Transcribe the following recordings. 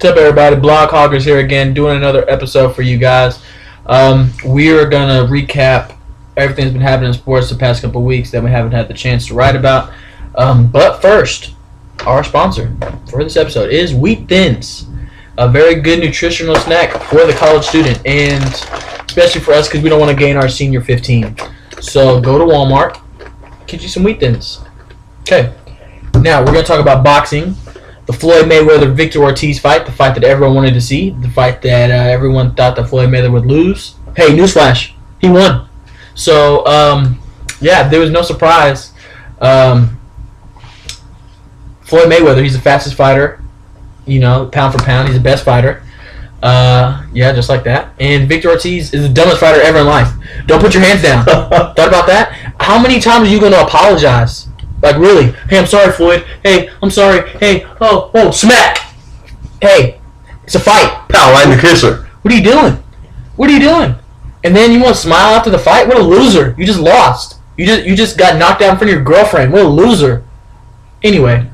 What's up, everybody? Bloghoggers here again, doing another episode for you guys. We are going to recap everything that's been happening in sports the past couple of weeks that we haven't had the chance to write about. But first, our sponsor for this episode is Wheat Thins, a very good nutritional snack for the college student, and especially for us because we don't want to gain our senior 15. So go to Walmart, get you some Wheat Thins. Okay, now we're going to talk about boxing. The Floyd Mayweather-Victor Ortiz fight, the fight that everyone wanted to see, the fight that everyone thought that Floyd Mayweather would lose. Hey, newsflash, he won. So, there was no surprise. Floyd Mayweather, he's the fastest fighter, pound for pound. He's the best fighter. Just like that. And Victor Ortiz is the dumbest fighter ever in life. Don't put your hands down. Thought about that? How many times are you going to apologize? Like, really? Hey, I'm sorry, Floyd. Hey, I'm sorry. Hey, oh, smack. Hey, it's a fight. Pow, I'm the kisser. What are you doing? What are you doing? And then you want to smile after the fight? What a loser. You just lost. You just got knocked out in front of your girlfriend. What a loser. Anyway,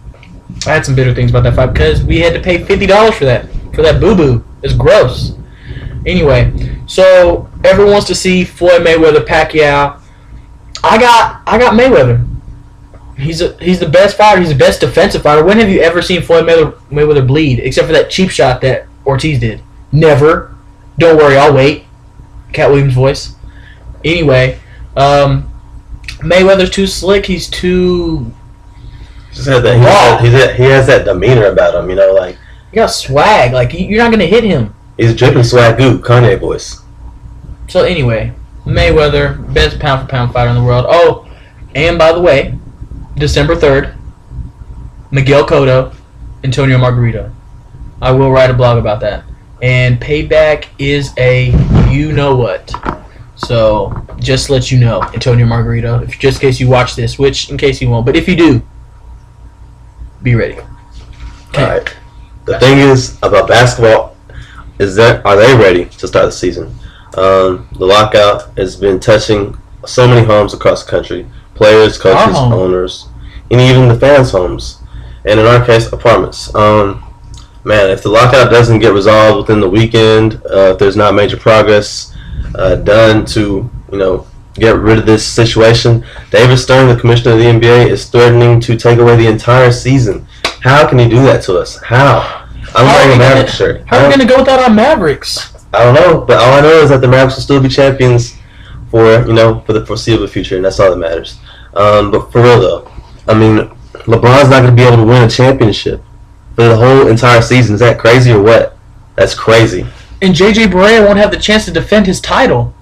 I had some bitter things about that fight because we had to pay $50 for that boo-boo. It's gross. Anyway, so everyone wants to see Floyd Mayweather, Pacquiao. I got Mayweather. He's the best fighter. He's the best defensive fighter. When have you ever seen Floyd Mayweather bleed, except for that cheap shot that Ortiz did? Never. Don't worry, I'll wait. Cat Williams' voice. Anyway, Mayweather's too slick. He's too raw. He has that demeanor about him, like he got swag. Like you're not gonna hit him. He's dripping swag goop, Kanye voice. So anyway, Mayweather, best pound for pound fighter in the world. Oh, and by the way, December 3rd, Miguel Cotto, Antonio Margarito. I will write a blog about that. And Payback is a you-know-what. So, just to let you know, Antonio Margarito, just in case you watch this, which in case you won't. But if you do, be ready. Okay. All right. The thing is about basketball are they ready to start the season? The lockout has been touching so many homes across the country. Players, coaches, owners, and even the fans' homes, and in our case, apartments. If the lockout doesn't get resolved within the weekend, if there's not major progress done to, get rid of this situation, David Stern, the commissioner of the NBA, is threatening to take away the entire season. How can he do that to us? How? I'm wearing a Mavericks shirt. How are we going to go without our Mavericks? I don't know, but all I know is that the Mavericks will still be champions for the foreseeable future, and that's all that matters. But for real though, LeBron's not going to be able to win a championship for the whole entire season. Is that crazy or what? That's crazy. And J.J. Barea won't have the chance to defend his title.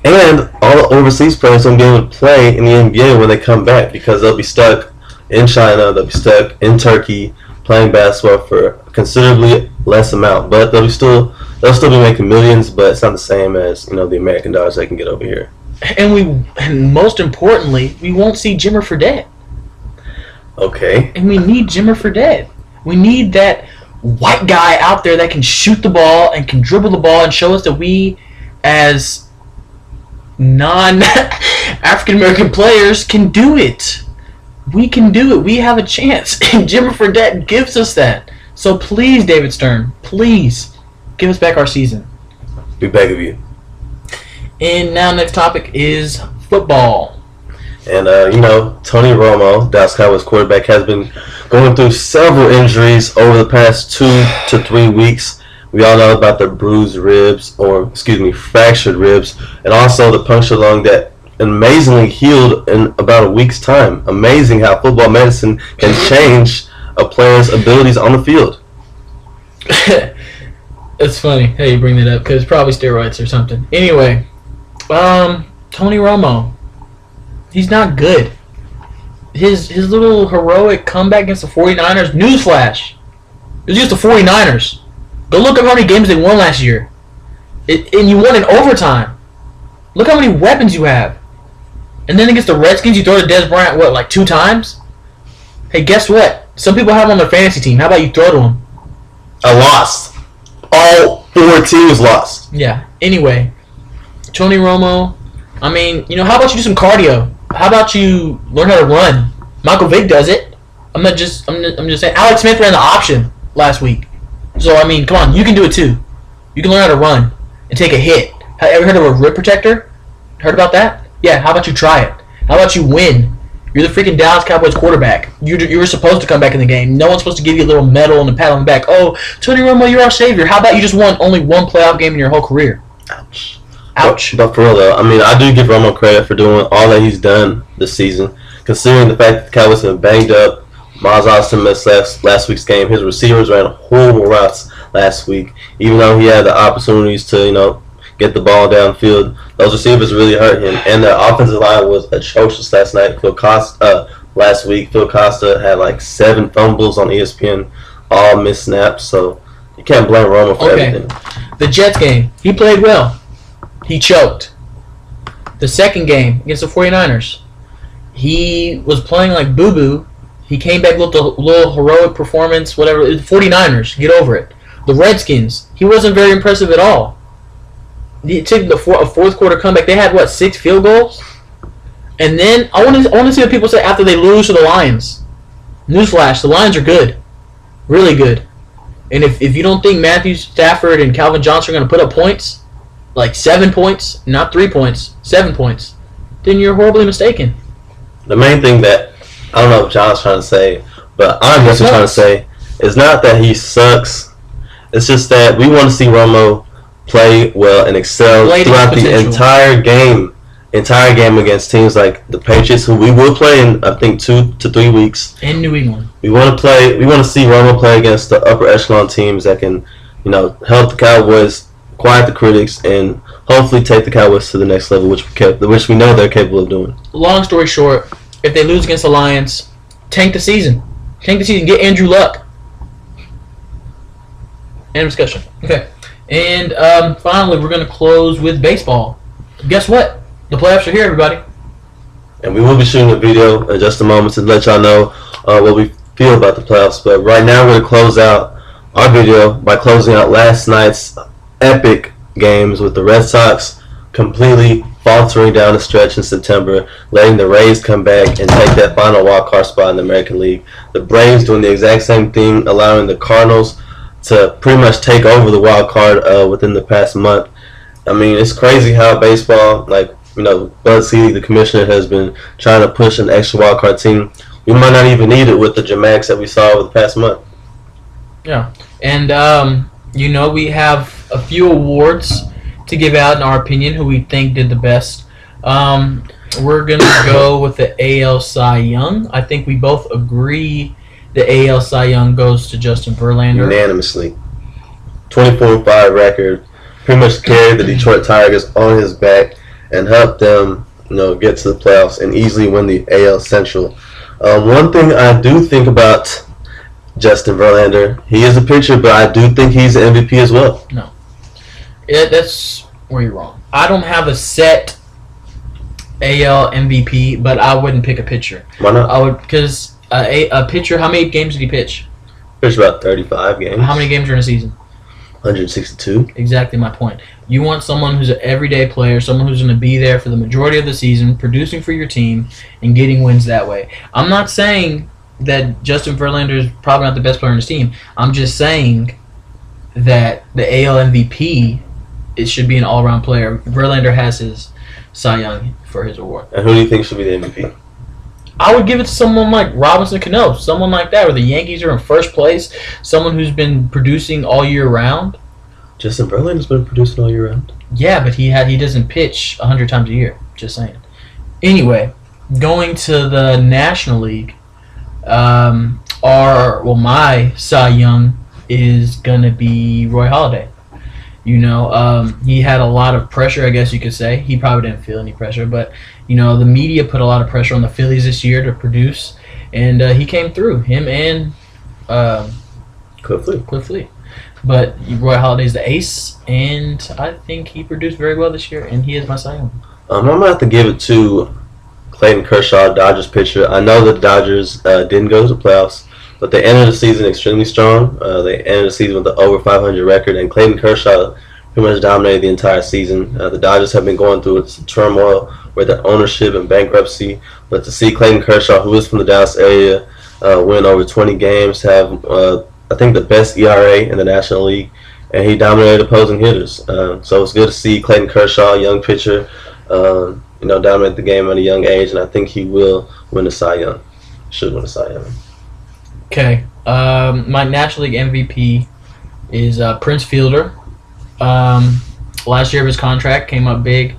And all the overseas players won't be able to play in the NBA when they come back because they'll be stuck in China, they'll be stuck in Turkey playing basketball for considerably less amount. But they'll still be making millions, but it's not the same as the American dollars they can get over here. And most importantly, we won't see Jimmer Fredette. Okay. And we need Jimmer Fredette. We need that white guy out there that can shoot the ball and can dribble the ball and show us that we, as non-African American players, can do it. We can do it. We have a chance. And Jimmer Fredette gives us that. So please, David Stern, please give us back our season. We beg of you. And now next topic is football. And, Tony Romo, Dallas Cowboys quarterback, has been going through several injuries over the past 2 to 3 weeks. We all know about the bruised ribs, fractured ribs, and also the punctured lung that amazingly healed in about a week's time. Amazing how football medicine can change a player's abilities on the field. It's funny how you bring that up because it's probably steroids or something. Anyway, Tony Romo, he's not good. His little heroic comeback against the 49ers, newsflash, it was just the 49ers. Go look up how many games they won last year. And you won in overtime. Look how many weapons you have. And then against the Redskins, you throw to Dez Bryant, 2 times? Hey, guess what? Some people have him on their fantasy team. How about you throw to him? I lost. All 4 teams lost. Yeah. Anyway, Tony Romo, how about you do some cardio? How about you learn how to run? Michael Vick does it. I'm just saying. Alex Smith ran the option last week. So, I mean, come on, you can do it too. You can learn how to run and take a hit. Have you ever heard of a rib protector? Heard about that? Yeah, how about you try it? How about you win? You're the freaking Dallas Cowboys quarterback. You were supposed to come back in the game. No one's supposed to give you a little medal and a pat on the back. Oh, Tony Romo, you're our savior. How about you just won only one playoff game in your whole career? Ouch. Ouch. But for real though, I mean, I do give Romo credit for doing all that he's done this season, considering the fact that the Cowboys have been banged up. Miles Austin missed last week's game. His receivers ran horrible routes last week, even though he had the opportunities to, get the ball downfield. Those receivers really hurt him, and the offensive line was atrocious last night. Last week, Phil Costa had like 7 fumbles on ESPN, all missed snaps. So you can't blame Romo for everything. The Jets game, he played well. He choked. The second game against the 49ers, he was playing like boo-boo. He came back with a little heroic performance, whatever. 49ers, get over it. The Redskins, he wasn't very impressive at all. He took a fourth quarter comeback. They had, 6 field goals? And then I want to see what people say after they lose to the Lions. Newsflash, the Lions are good. Really good. And if you don't think Matthew Stafford and Calvin Johnson are going to put up points, like 7 points, not 3 points, 7 points, then you're horribly mistaken. The main thing that, I don't know what John's trying to say, but I'm just trying to say, is not that he sucks. It's just that we want to see Romo play well and excel throughout the entire game against teams like the Patriots, who we will play in, I think, 2 to 3 weeks. In New England. We want to see Romo play against the upper echelon teams that can, help the Cowboys quiet the critics and hopefully take the Cowboys to the next level, which we know they're capable of doing. Long story short, if they lose against the Lions, tank the season. Get Andrew Luck. End of discussion. Okay. And finally, we're going to close with baseball. Guess what? The playoffs are here, everybody. And we will be shooting a video in just a moment to let y'all know what we feel about the playoffs. But right now, we're going to close out our video by closing out last night's epic games with the Red Sox completely faltering down the stretch in September, letting the Rays come back and take that final wild card spot in the American League. The Braves doing the exact same thing, allowing the Cardinals to pretty much take over the wild card within the past month. I mean, it's crazy how baseball, Bud Selig, the commissioner, has been trying to push an extra wild card team. We might not even need it with the Jamaics that we saw over the past month. Yeah, and we have a few awards to give out in our opinion, who we think did the best. We're gonna go with the AL Cy Young. I think we both agree the AL Cy Young goes to Justin Verlander. Unanimously. 24-5 record. Pretty much carried the Detroit Tigers on his back and helped them, get to the playoffs and easily win the AL Central. One thing I do think about Justin Verlander, he is a pitcher, but I do think he's an MVP as well. No. That's where you're wrong. I don't have a set AL MVP, but I wouldn't pick a pitcher. Why not? I would, because a pitcher, how many games did he pitch? Pitched about 35 games. How many games are in a season? 162. Exactly my point. You want someone who's an everyday player, someone who's going to be there for the majority of the season, producing for your team, and getting wins that way. I'm not saying that Justin Verlander is probably not the best player on his team. I'm just saying that the AL MVP, it should be an all-around player. Verlander has his Cy Young for his award. And who do you think should be the MVP? I would give it to someone like Robinson Cano, someone like that, where the Yankees are in first place, someone who's been producing all year round. Justin Verlander's been producing all year round. Yeah, but he doesn't pitch 100 times a year. Just saying. Anyway, going to the National League, my Cy Young is gonna be Roy Halladay. He had a lot of pressure, I guess you could say. He probably didn't feel any pressure, but the media put a lot of pressure on the Phillies this year to produce, and he came through. Him and Cliff Lee. But Roy Halladay's the ace, and I think he produced very well this year, and he is my Cy Young. I'm gonna have to give it to Clayton Kershaw, Dodgers pitcher. I know the Dodgers didn't go to the playoffs, but they ended the season extremely strong. They ended the season with an over 500 record, and Clayton Kershaw pretty much dominated the entire season. The Dodgers have been going through some turmoil with their ownership and bankruptcy, but to see Clayton Kershaw, who is from the Dallas area, win over 20 games, have a I think, the best ERA in the National League, and he dominated opposing hitters. So it's good to see Clayton Kershaw, young pitcher, dominate the game at a young age, and I think he will win the Cy Young. Should win the Cy Young. Okay. My National League MVP is Prince Fielder. Last year of his contract came up big,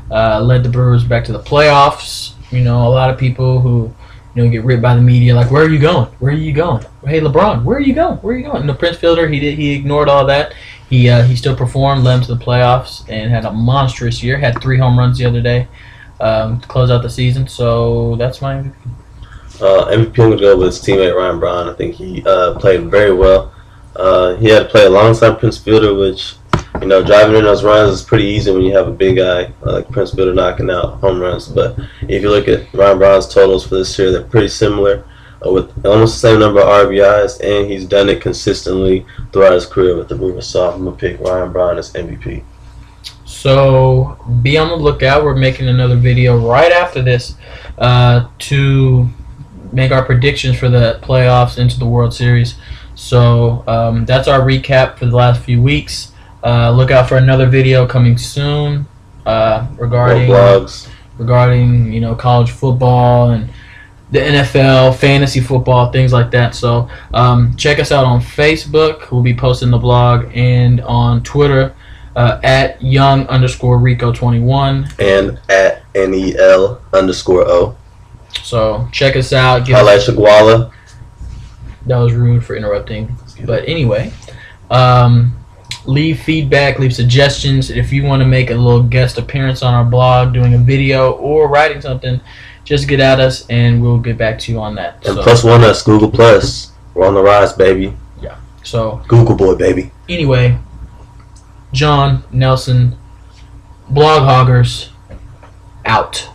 led the Brewers back to the playoffs. A lot of people who get ripped by the media, like, where are you going? Where are you going? Hey, LeBron, where are you going? Where are you going? And the Prince Fielder, he ignored all that. He still performed, led him to the playoffs, and had a monstrous year. Had 3 home runs the other day to close out the season. So that's my MVP. MVP, I'm going to go with his teammate Ryan Braun. I think he played very well. He had to play alongside Prince Fielder, which, driving in those runs is pretty easy when you have a big guy like Prince Fielder knocking out home runs. But if you look at Ryan Braun's totals for this year, they're pretty similar, with almost the same number of RBIs, and he's done it consistently throughout his career with the Brewers. So I'm going to pick Ryan Braun as MVP. So be on the lookout. We're making another video right after this to make our predictions for the playoffs into the World Series. So that's our recap for the last few weeks. Look out for another video coming soon regarding college football and the NFL, fantasy football, things like that. So check us out on Facebook. We'll be posting the blog, and on Twitter at young_Rico21 and at NEL_O. So check us out. Highlight Shagwala. That was rude for interrupting. But anyway, leave feedback, leave suggestions. If you want to make a little guest appearance on our blog, doing a video or writing something, just get at us and we'll get back to you on that. And +1 us, Google Plus. We're on the rise, baby. Yeah. So Google boy, baby. Anyway, John, Nelson, Bloghoggers, out.